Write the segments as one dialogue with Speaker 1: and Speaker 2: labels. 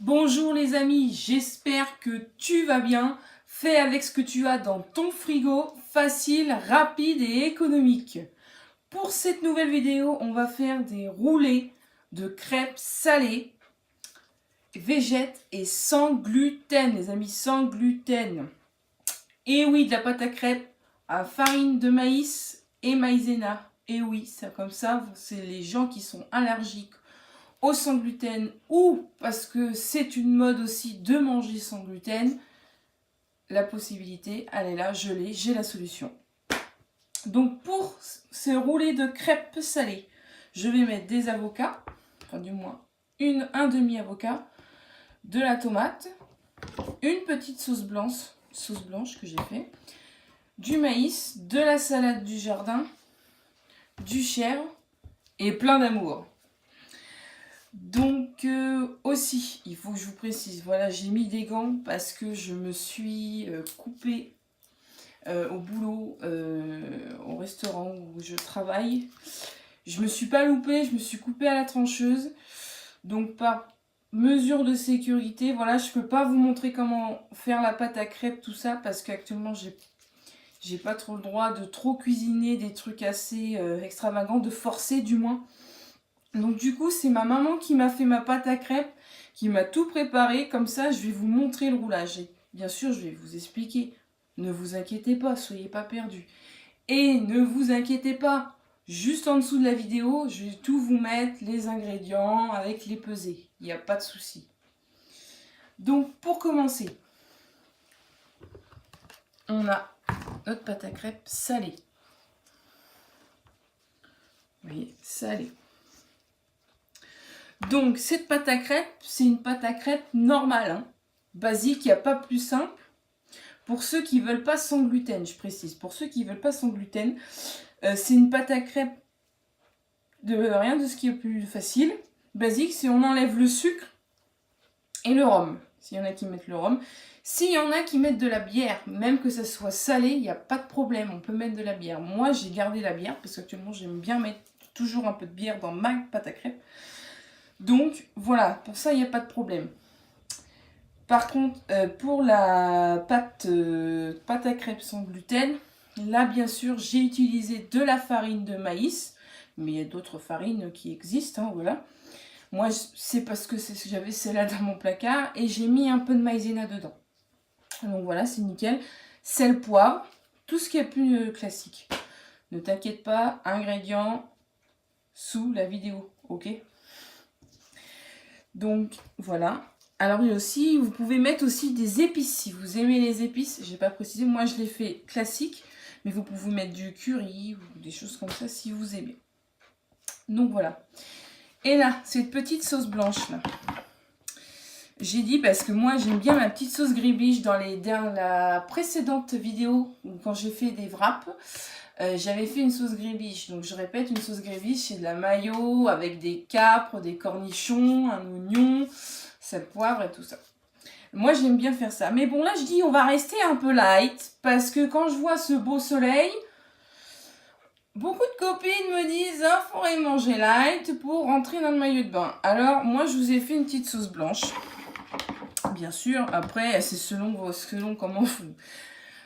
Speaker 1: Bonjour les amis, j'espère que tu vas bien. Fais avec ce que tu as dans ton frigo, facile, rapide et économique. Pour cette nouvelle vidéo, on va faire des roulés de crêpes salées, végètes et sans gluten, les amis, sans gluten. Et oui, de la pâte à crêpes à farine de maïs et maïzena. Et oui, c'est comme ça, c'est les gens qui sont allergiques au sans gluten ou parce que c'est une mode aussi de manger sans gluten, la possibilité, elle est là, je l'ai, j'ai la solution. Donc pour ces roulés de crêpes salées, je vais mettre des avocats, enfin du moins un demi-avocat, de la tomate, une petite sauce blanche que j'ai fait, du maïs, de la salade du jardin, du chèvre et plein d'amour. Donc aussi, il faut que je vous précise, voilà, j'ai mis des gants parce que je me suis coupée au boulot, au restaurant où je travaille. Je me suis pas loupée, je me suis coupée à la trancheuse. Donc par mesure de sécurité, voilà, je peux pas vous montrer comment faire la pâte à crêpes, tout ça, parce qu'actuellement j'ai pas trop le droit de trop cuisiner des trucs assez extravagants, de forcer du moins. Donc du coup, c'est ma maman qui m'a fait ma pâte à crêpes, qui m'a tout préparé. Comme ça, je vais vous montrer le roulage. Et bien sûr, je vais vous expliquer. Ne vous inquiétez pas, soyez pas perdus. Et ne vous inquiétez pas, juste en dessous de la vidéo, je vais tout vous mettre, les ingrédients avec les pesées. Il n'y a pas de souci. Donc pour commencer, on a notre pâte à crêpes salée. Vous voyez, salée. Donc cette pâte à crêpes, c'est une pâte à crêpes normale, hein, basique, il n'y a pas plus simple. Pour ceux qui ne veulent pas sans gluten, je précise, pour ceux qui ne veulent pas sans gluten, c'est une pâte à crêpes de rien de ce qui est plus facile. Basique, c'est on enlève le sucre et le rhum, s'il y en a qui mettent le rhum. S'il y en a qui mettent de la bière, même que ça soit salé, il n'y a pas de problème, on peut mettre de la bière. Moi, j'ai gardé la bière, parce qu'actuellement, j'aime bien mettre toujours un peu de bière dans ma pâte à crêpes. Donc voilà, pour ça il n'y a pas de problème. Par contre, pour la pâte à crêpes sans gluten, là bien sûr j'ai utilisé de la farine de maïs, mais il y a d'autres farines qui existent, hein, voilà. Moi c'est parce que j'avais celle-là dans mon placard et j'ai mis un peu de maïzena dedans. Donc voilà, c'est nickel. Sel, poivre, tout ce qui est plus classique. Ne t'inquiète pas, ingrédients sous la vidéo, ok ? Donc voilà. Alors il y a aussi, vous pouvez mettre aussi des épices si vous aimez les épices. J'ai pas précisé, moi je l'ai fait classique, mais vous pouvez mettre du curry ou des choses comme ça si vous aimez. Donc voilà. Et là, cette petite sauce blanche là. J'ai dit parce que moi j'aime bien ma petite sauce gribiche dans la précédente vidéo quand j'ai fait des wraps. J'avais fait une sauce gribiche, donc je répète, une sauce gribiche c'est de la mayo avec des capres, des cornichons, un oignon, sel, poivre et tout ça. Moi j'aime bien faire ça, mais bon là je dis on va rester un peu light parce que quand je vois ce beau soleil, beaucoup de copines me disent il faudrait manger light pour rentrer dans le maillot de bain. Alors moi je vous ai fait une petite sauce blanche, bien sûr. Après c'est selon comment vous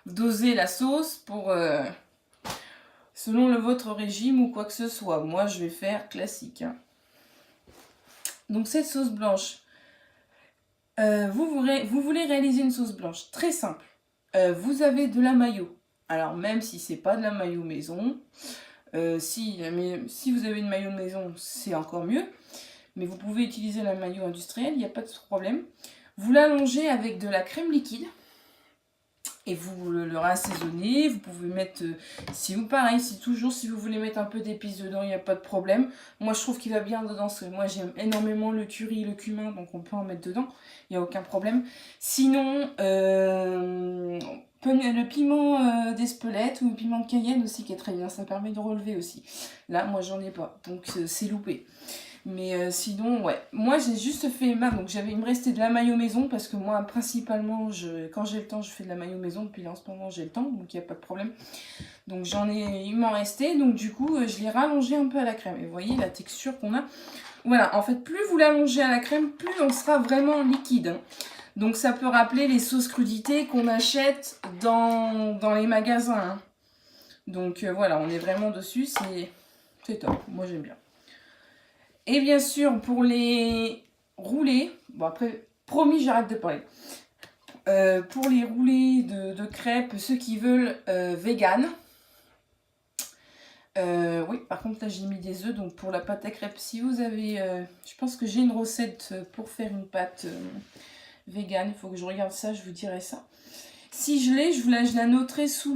Speaker 1: dosez la sauce pour selon votre régime ou quoi que ce soit. Moi, je vais faire classique. Hein. Donc, cette sauce blanche, vous voulez réaliser une sauce blanche très simple. Vous avez de la mayo. Alors, même si c'est pas de la mayo maison, si vous avez une mayo maison, c'est encore mieux. Mais vous pouvez utiliser la mayo industrielle, il n'y a pas de problème. Vous l'allongez avec de la crème liquide. Et vous le assaisonnez, vous pouvez mettre, si vous voulez mettre un peu d'épices dedans, il n'y a pas de problème. Moi je trouve qu'il va bien dedans, parce que moi j'aime énormément le curry, le cumin, donc on peut en mettre dedans, il n'y a aucun problème. Sinon, le piment d'Espelette ou le piment de Cayenne aussi qui est très bien, ça permet de relever aussi. Là moi j'en ai pas, donc c'est loupé. Mais sinon, ouais. Moi, j'ai juste fait il me restait de la mayo maison parce que moi, principalement, quand j'ai le temps, je fais de la mayo maison. Depuis là, en ce moment, j'ai le temps, donc il n'y a pas de problème. Donc il m'en restait. Donc du coup, je l'ai rallongé un peu à la crème. Et vous voyez la texture qu'on a. Voilà, en fait, plus vous l'allongez à la crème, plus on sera vraiment liquide. Hein. Donc ça peut rappeler les sauces crudités qu'on achète dans les magasins. Hein. Donc voilà, on est vraiment dessus, c'est top, moi j'aime bien. Et bien sûr, pour les roulés, bon après, promis, j'arrête de parler. Pour les roulés de crêpes, ceux qui veulent vegan. Oui, par contre là j'ai mis des œufs, donc pour la pâte à crêpes, si vous avez... je pense que j'ai une recette pour faire une pâte vegan, il faut que je regarde ça, je vous dirai ça. Si je l'ai, je la noterai sous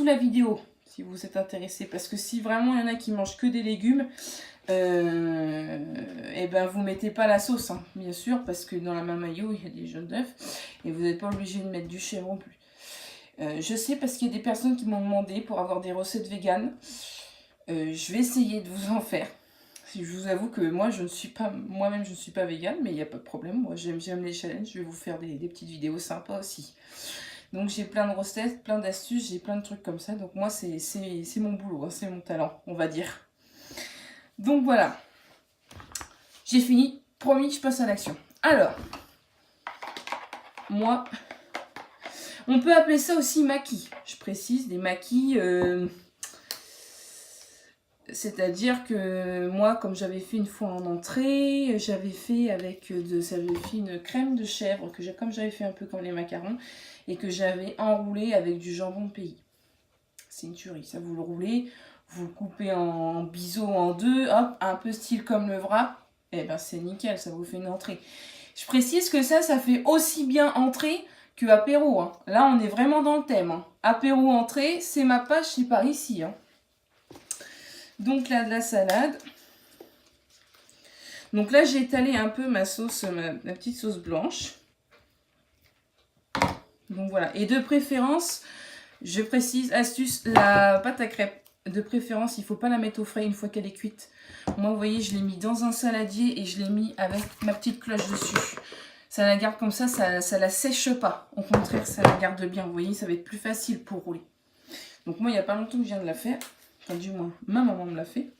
Speaker 1: la vidéo, si vous êtes intéressé, parce que si vraiment il y en a qui mangent que des légumes, et ben vous mettez pas la sauce, hein, bien sûr, parce que dans la mamayo il y a des jaunes d'œufs, et vous n'êtes pas obligé de mettre du chèvre non plus. Je sais parce qu'il y a des personnes qui m'ont demandé pour avoir des recettes véganes. Je vais essayer de vous en faire. Je vous avoue que moi, moi-même, je ne suis pas végane, mais il n'y a pas de problème. Moi, j'aime les challenges. Je vais vous faire des petites vidéos sympas aussi. Donc, j'ai plein de recettes, plein d'astuces, j'ai plein de trucs comme ça. Donc, moi, c'est mon boulot, hein, c'est mon talent, on va dire. Donc, voilà. J'ai fini. Promis, je passe à l'action. Alors, moi... On peut appeler ça aussi maquis, je précise, des maquis, c'est-à-dire que moi, comme j'avais fait une fois en entrée, j'avais fait une crème de chèvre, comme j'avais fait un peu comme les macarons, et que j'avais enroulé avec du jambon de pays. C'est une tuerie, ça vous le roulez, vous le coupez en biseau en deux, hop, un peu style comme le wrap, et ben c'est nickel, ça vous fait une entrée. Je précise que ça fait aussi bien entrée que apéro. Hein. Là, on est vraiment dans le thème. Hein. Apéro, entrée, c'est ma page, c'est par ici. Hein. Donc là, de la salade. Donc là, j'ai étalé un peu ma sauce, ma petite sauce blanche. Donc voilà. Et de préférence, je précise, astuce, la pâte à crêpes, de préférence, il ne faut pas la mettre au frais une fois qu'elle est cuite. Moi, vous voyez, je l'ai mis dans un saladier et je l'ai mis avec ma petite cloche dessus. Ça la garde comme ça la sèche pas. Au contraire, ça la garde bien. Vous voyez, ça va être plus facile pour rouler. Donc moi, il n'y a pas longtemps que je viens de la faire. Enfin, du moins, ma maman me l'a fait.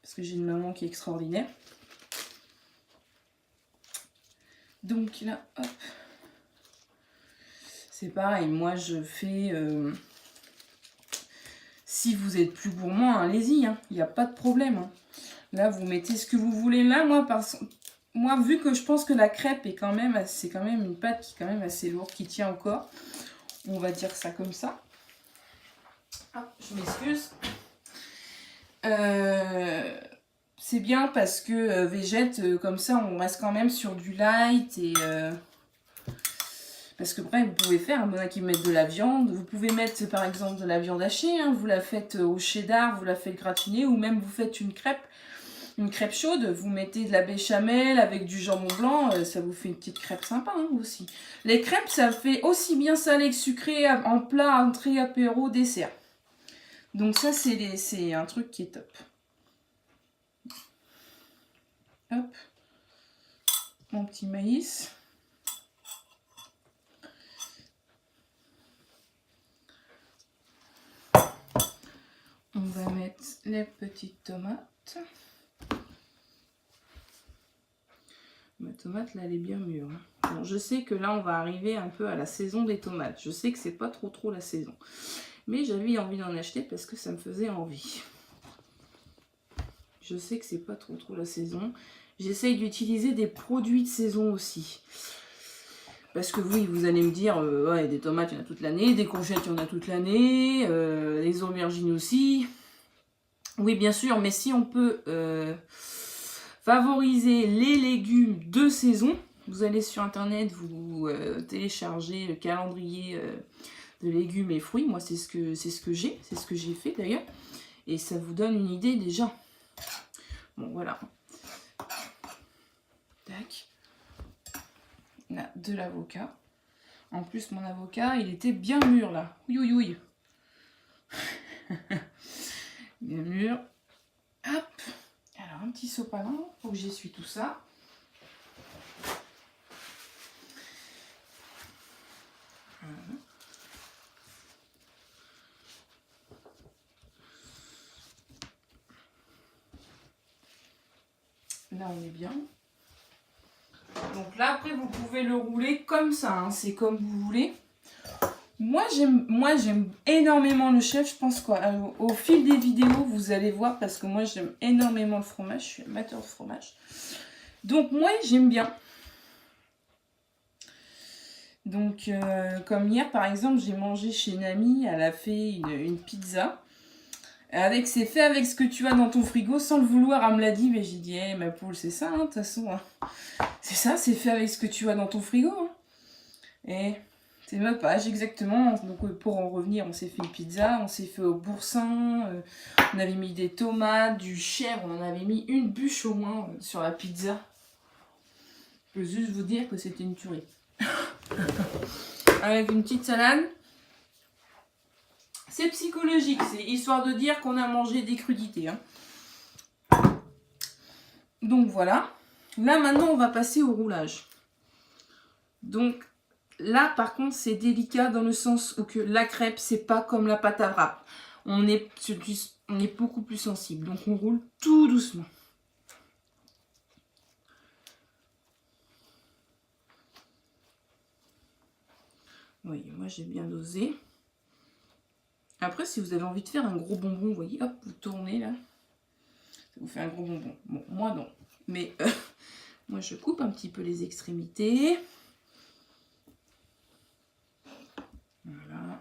Speaker 1: Parce que j'ai une maman qui est extraordinaire. Donc là, hop. C'est pareil, moi je fais... si vous êtes plus gourmand, allez-y, hein. Il n'y a pas de problème. Hein. Là, vous mettez ce que vous voulez. Là, moi, vu que je pense que la crêpe est quand même, c'est quand même une pâte qui est quand même assez lourde, qui tient encore. On va dire ça comme ça. Ah, je m'excuse. C'est bien parce que végète, comme ça, on reste quand même sur du light. Et parce que bref, vous pouvez faire, il y en a qui mettent de la viande. Vous pouvez mettre par exemple de la viande hachée. Hein, vous la faites au cheddar, vous la faites gratiner. Ou même vous faites une crêpe chaude, vous mettez de la béchamel avec du jambon blanc, ça vous fait une petite crêpe sympa hein, aussi. Les crêpes, ça fait aussi bien salé que sucré en plat, entrée, apéro, dessert. Donc ça, c'est un truc qui est top. Hop. Mon petit maïs. On va mettre les petites tomates. Ma tomate, là, elle est bien mûre. Bon, je sais que là, on va arriver un peu à la saison des tomates. Je sais que c'est pas trop la saison. Mais j'avais envie d'en acheter parce que ça me faisait envie. Je sais que c'est pas trop la saison. J'essaye d'utiliser des produits de saison aussi. Parce que oui, vous allez me dire, ouais, des tomates, il y en a toute l'année. Des courgettes, il y en a toute l'année. Les aubergines aussi. Oui, bien sûr, mais si on peut... favoriser les légumes de saison. Vous allez sur internet, vous téléchargez le calendrier de légumes et fruits. Moi, c'est ce que j'ai fait d'ailleurs. Et ça vous donne une idée déjà. Bon, voilà. Tac. Là, de l'avocat. En plus, mon avocat, il était bien mûr là. Oui, oui, oui. Bien mûr. Hop. Alors, un petit sopalin, faut que j'essuie tout ça. Voilà. Là, on est bien. Donc là, après, vous pouvez le rouler comme ça. Hein. C'est comme vous voulez. Moi, j'aime énormément le chef. Je pense qu'au fil des vidéos, vous allez voir. Parce que moi, j'aime énormément le fromage. Je suis amateur de fromage. Donc, moi, j'aime bien. Donc, comme hier, par exemple, j'ai mangé chez une amie. Elle a fait une pizza. C'est fait avec ce que tu as dans ton frigo, sans le vouloir, elle me l'a dit, mais j'ai dit, ma poule, c'est ça, de toute façon. Hein. C'est ça, c'est fait avec ce que tu as dans ton frigo. Hein. Et c'est ma page, exactement. Donc pour en revenir, on s'est fait une pizza, on s'est fait au boursin, on avait mis des tomates, du chèvre, on en avait mis une bûche au moins sur la pizza. Je peux juste vous dire que c'était une tuerie. Avec une petite salade. C'est psychologique, c'est histoire de dire qu'on a mangé des crudités. Hein. Donc voilà. Là maintenant on va passer au roulage. Donc là par contre c'est délicat dans le sens où que la crêpe c'est pas comme la pâte à wrap. On est beaucoup plus sensible. Donc on roule tout doucement. Oui, moi j'ai bien dosé. Après, si vous avez envie de faire un gros bonbon, vous voyez, hop, vous tournez là. Ça vous fait un gros bonbon. Bon, moi non. Mais moi, je coupe un petit peu les extrémités. Voilà.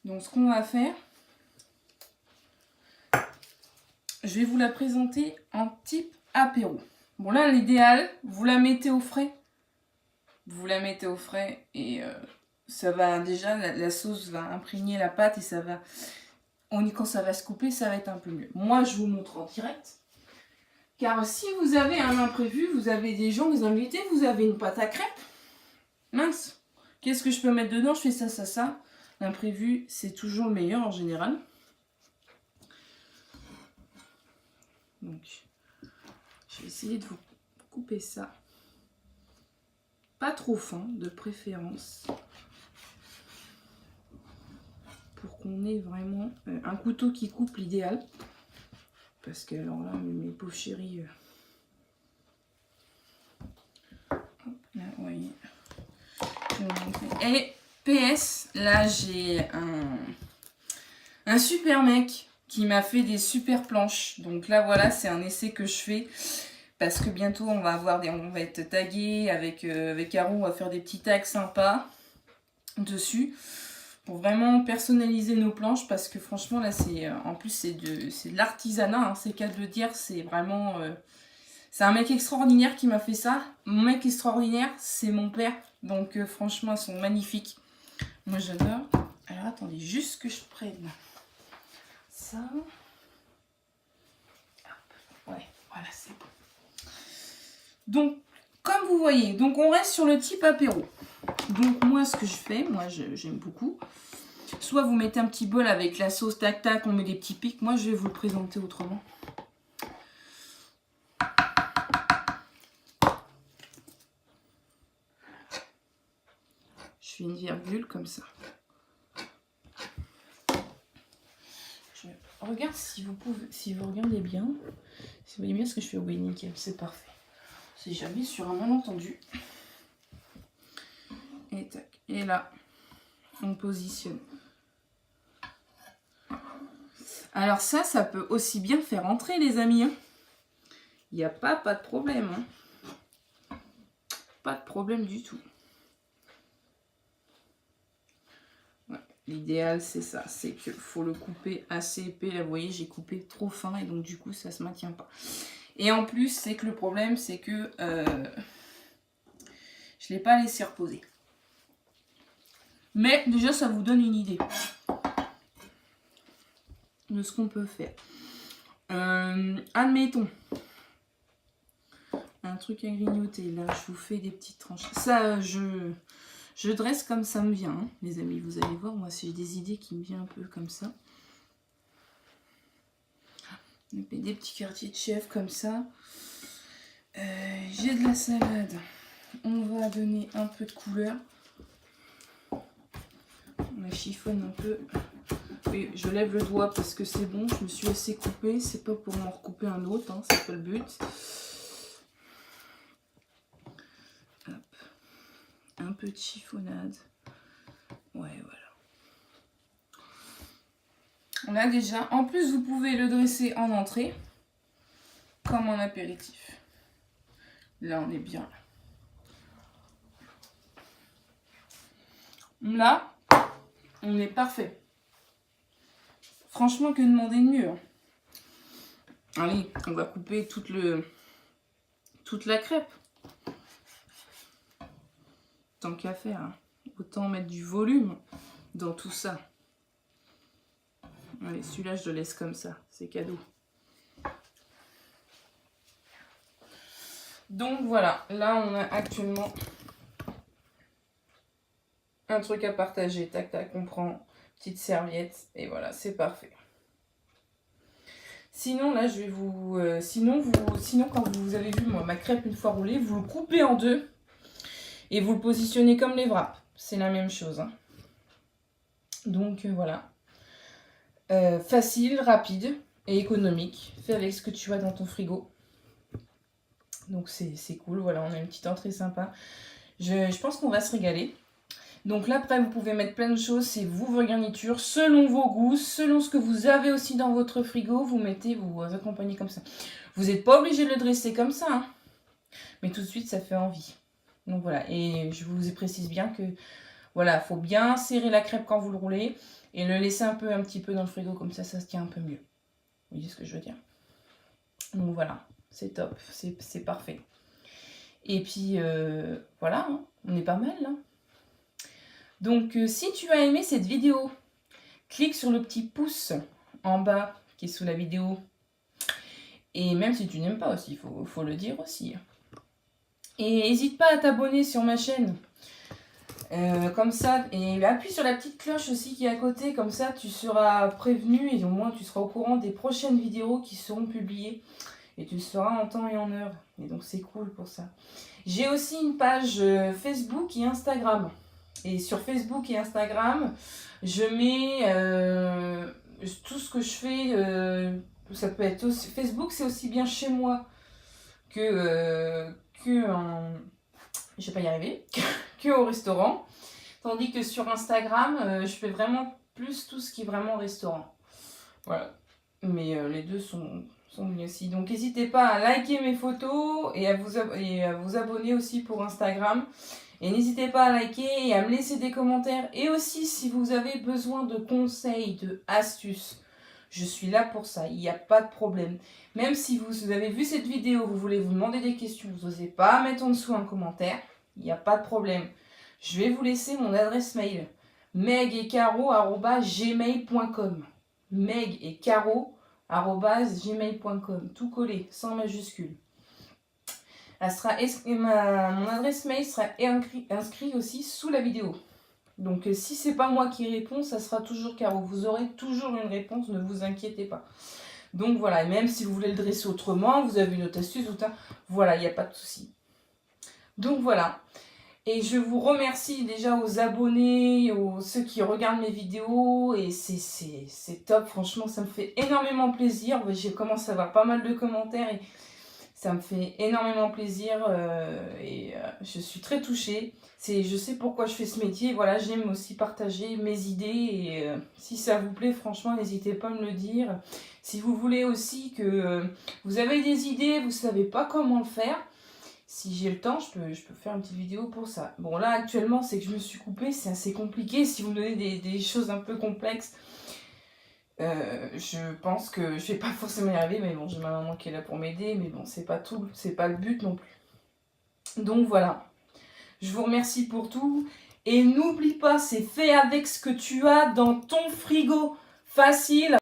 Speaker 1: Donc, ce qu'on va faire, je vais vous la présenter en type apéro. Bon, là, l'idéal, vous la mettez au frais. Vous la mettez au frais et ça va déjà, la sauce va imprégner la pâte et ça va, quand ça va se couper, ça va être un peu mieux. Moi, je vous montre en direct. Car si vous avez un imprévu, vous avez des gens, des invités, vous avez une pâte à crêpes. Mince, qu'est-ce que je peux mettre dedans? Je fais ça, ça, ça. L'imprévu, c'est toujours le meilleur en général. Donc, je vais essayer de vous couper ça. Pas trop fin, de préférence. Pour qu'on ait vraiment un couteau qui coupe l'idéal. Parce que alors là, mes pauvres chéris... Hop, là, vous voyez. Et PS, là j'ai un super mec qui m'a fait des super planches. Donc là voilà, c'est un essai que je fais. Parce que bientôt on va être tagué avec Caro, on va faire des petits tags sympas dessus. Pour vraiment personnaliser nos planches, parce que franchement là c'est en plus c'est de l'artisanat, hein, c'est qu'à de le dire, c'est vraiment c'est un mec extraordinaire qui m'a fait ça. Mon mec extraordinaire c'est mon père, donc franchement ils sont magnifiques, moi j'adore. Alors attendez juste que je prenne ça. Hop. Ouais, voilà, c'est bon. Donc comme vous voyez, donc on reste sur le type apéro. Donc moi ce que je fais, moi j'aime beaucoup. Soit vous mettez un petit bol avec la sauce tac tac, on met des petits pics. Moi je vais vous le présenter autrement. Je fais une virgule comme ça. Regarde si vous regardez bien. Si vous voyez bien ce que je fais, oui nickel, c'est parfait. C'est jamais sur un malentendu. Et tac. Et là, on positionne. Alors ça peut aussi bien faire entrer les amis. Hein. Il n'y a pas de problème. Hein. Pas de problème du tout. Ouais, l'idéal c'est ça, c'est qu'il faut le couper assez épais. Là vous voyez j'ai coupé trop fin et donc du coup ça se maintient pas. Et en plus c'est que le problème c'est que je ne l'ai pas laissé reposer. Mais déjà ça vous donne une idée de ce qu'on peut faire. Admettons un truc à grignoter, là je vous fais des petites tranches. Ça je dresse comme ça me vient, hein, les amis, vous allez voir, moi c'est des idées qui me viennent un peu comme ça. Des petits quartiers de chef comme ça. J'ai de la salade, on va donner un peu de couleur. On la chiffonne un peu Et je lève le doigt parce que c'est bon, je me suis assez coupée. C'est pas pour m'en recouper un autre, hein, c'est pas le but. Hop. Un peu de chiffonnade. Ouais, voilà. On a déjà. En plus, vous pouvez le dresser en entrée, comme en apéritif. Là, on est bien. Là, on est parfait. Franchement, que demander de mieux, hein. Allez, on va couper toute la crêpe. Tant qu'à faire, hein. Autant mettre du volume dans tout ça. Allez, celui-là, je le laisse comme ça. C'est cadeau. Donc voilà, là, on a actuellement un truc à partager. Tac, tac, on prend petite serviette. Et voilà, c'est parfait. Sinon, là, je vais vous... sinon, quand vous avez vu ma crêpe une fois roulée, vous le coupez en deux et vous le positionnez comme les wraps. C'est la même chose, hein. Donc, voilà. Facile, rapide et économique. Fais avec ce que tu as dans ton frigo. Donc, c'est cool. Voilà, on a une petite entrée sympa. Je pense qu'on va se régaler. Donc là, après, vous pouvez mettre plein de choses. C'est vous, vos garnitures, selon vos goûts, selon ce que vous avez aussi dans votre frigo. Vous mettez, vous accompagnez comme ça. Vous n'êtes pas obligé de le dresser comme ça, hein. Mais tout de suite, ça fait envie. Donc voilà. Et je vous précise bien que, voilà, il faut bien serrer la crêpe quand vous le roulez. Et le laisser un petit peu dans le frigo. Comme ça, ça se tient un peu mieux. Vous voyez ce que je veux dire? Donc voilà. C'est top. C'est parfait. Et puis, voilà. Hein, on est pas mal, là. Donc, si tu as aimé cette vidéo, clique sur le petit pouce en bas qui est sous la vidéo. Et même si tu n'aimes pas aussi, il faut le dire aussi. Et n'hésite pas à t'abonner sur ma chaîne. Comme ça, et appuie sur la petite cloche aussi qui est à côté. Comme ça, tu seras prévenu et au moins tu seras au courant des prochaines vidéos qui seront publiées. Et tu le sauras en temps et en heure. Et donc, c'est cool pour ça. J'ai aussi une page Facebook et Instagram. Et sur Facebook et Instagram, je mets tout ce que je fais. Ça peut être aussi... Facebook, c'est aussi bien chez moi que je vais pas y arriver, que au restaurant. Tandis que sur Instagram, je fais vraiment plus tout ce qui est vraiment restaurant. Voilà. Mais les deux sont bien aussi. Donc n'hésitez pas à liker mes photos et à vous abonner aussi pour Instagram. Et n'hésitez pas à liker et à me laisser des commentaires. Et aussi, si vous avez besoin de conseils, de astuces, je suis là pour ça. Il n'y a pas de problème. Même si vous avez vu cette vidéo, vous voulez vous demander des questions, vous n'osez pas mettre en dessous un commentaire, il n'y a pas de problème. Je vais vous laisser mon adresse mail. megetcaro@gmail.com megetcaro@gmail.com Tout collé, sans majuscule. Mon adresse mail sera inscrit aussi sous la vidéo. Donc si c'est pas moi qui réponds, ça sera toujours Caro. Vous aurez toujours une réponse, ne vous inquiétez pas. Donc voilà, et même si vous voulez le dresser autrement, vous avez une autre astuce, voilà, il n'y a pas de souci. Donc voilà. Et je vous remercie déjà aux abonnés, ceux qui regardent mes vidéos. Et c'est top, franchement, ça me fait énormément plaisir. J'ai commencé à avoir pas mal de commentaires et ça me fait énormément plaisir. Je suis très touchée. Je sais pourquoi je fais ce métier. Voilà, j'aime aussi partager mes idées. Et si ça vous plaît, franchement, n'hésitez pas à me le dire. Si vous voulez aussi que vous avez des idées, vous ne savez pas comment le faire, si j'ai le temps, je peux faire une petite vidéo pour ça. Bon, là, actuellement, c'est que je me suis coupée. C'est assez compliqué. Si vous me donnez des choses un peu complexes, je pense que je vais pas forcément y arriver. Mais bon, j'ai ma maman qui est là pour m'aider. Mais bon, c'est pas tout. C'est pas le but non plus. Donc, voilà. Je vous remercie pour tout. Et n'oublie pas, c'est fait avec ce que tu as dans ton frigo. Facile.